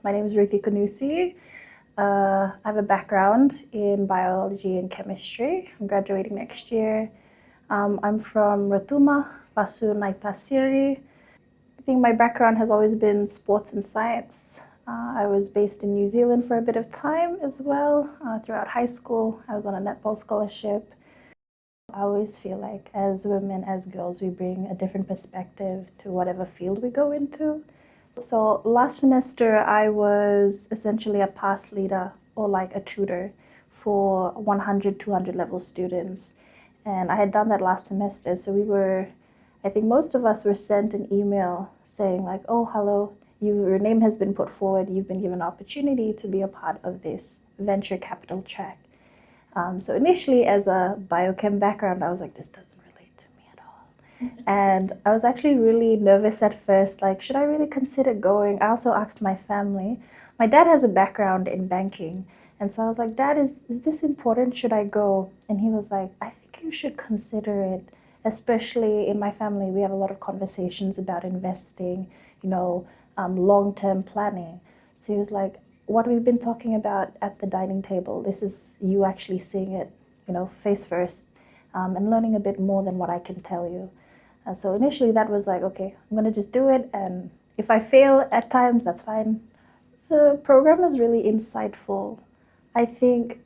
My name is Ruthie Konusi. I have a background in biology and chemistry. I'm graduating next year. I'm from Rotuma, Vasu Naitasiri. I think my background has always been sports and science. I was based in New Zealand for a bit of time as well. Throughout high school, I was on a netball scholarship. I always feel like as women, as girls, we bring a different perspective to whatever field we go into. So last semester, I was essentially a pass leader or like a tutor for 100, 200 level students. And I had done that last semester. So I think most of us were sent an email saying like, oh, hello, your name has been put forward. You've been given an opportunity to be a part of this venture capital track. So initially, as a biochem background, I was like, this doesn't relate to me at all. And I was actually really nervous at first, like, should I really consider going? I also asked my family. My dad has a background in banking. And so I was like, Dad, is this important? Should I go? And he was like, I think you should consider it. Especially in my family, we have a lot of conversations about investing, long-term planning. So he was like, what we've been talking about at the dining table, this is you actually seeing it, face first, and learning a bit more than what I can tell you. So initially that was like, okay, I'm gonna just do it, and if I fail at times, that's fine. The program is really insightful. I think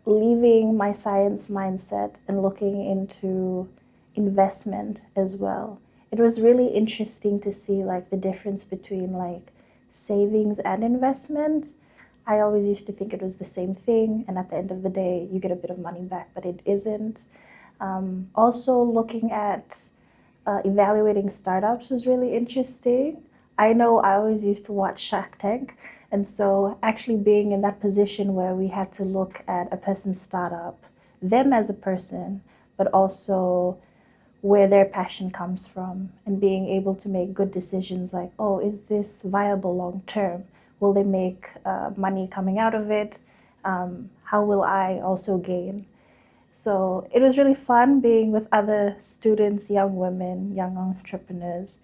leaving my science mindset and looking into investment as well, it was really interesting to see like the difference between like savings and investment. I always used to think it was the same thing, and at the end of the day you get a bit of money back, but it isn't. Also looking at evaluating startups was really interesting. I know I always used to watch Shark Tank, and so actually being in that position where we had to look at a person's startup, them as a person, but also where their passion comes from, and being able to make good decisions like, oh, is this viable long term? Will they make money coming out of it? How will I also gain? So it was really fun being with other students, young women, young entrepreneurs.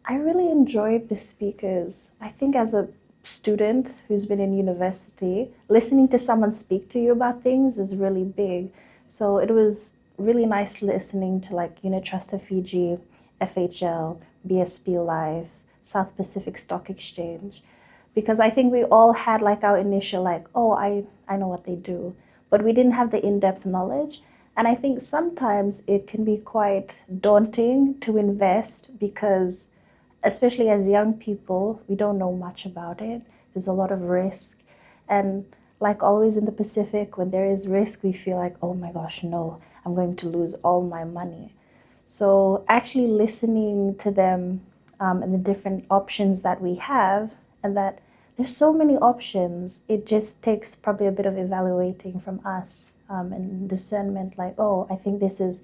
I really enjoyed the speakers. I think as a student who's been in university, listening to someone speak to you about things is really big. So it was really nice listening to like Tech Fiji, FHL, BSP Live, South Pacific Stock Exchange, because I think we all had like our initial like, oh, I know what they do, but we didn't have the in-depth knowledge. And I think sometimes it can be quite daunting to invest because, especially as young people, we don't know much about it. There's a lot of risk. And like always in the Pacific, when there is risk, we feel like, oh my gosh, no, I'm going to lose all my money. So actually listening to them and the different options that we have, and that there's so many options, it just takes probably a bit of evaluating from us and discernment like, oh, I think this is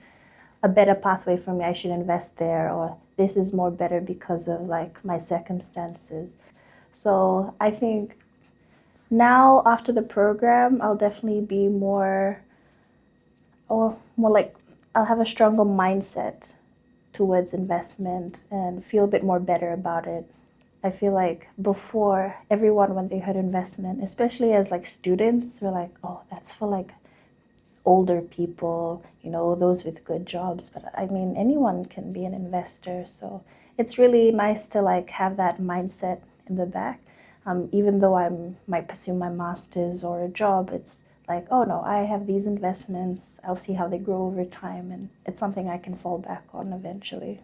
a better pathway for me, I should invest there, or this is more better because of like my circumstances. So I think now after the program, I'll definitely be more like I'll have a stronger mindset towards investment and feel a bit more better about it. I feel like before, everyone, when they heard investment, especially as like students, were like, oh, that's for like older people, those with good jobs. But I mean, anyone can be an investor. So it's really nice to like have that mindset in the back. Even though I might pursue my master's or a job, it's like, oh no, I have these investments, I'll see how they grow over time, and it's something I can fall back on eventually.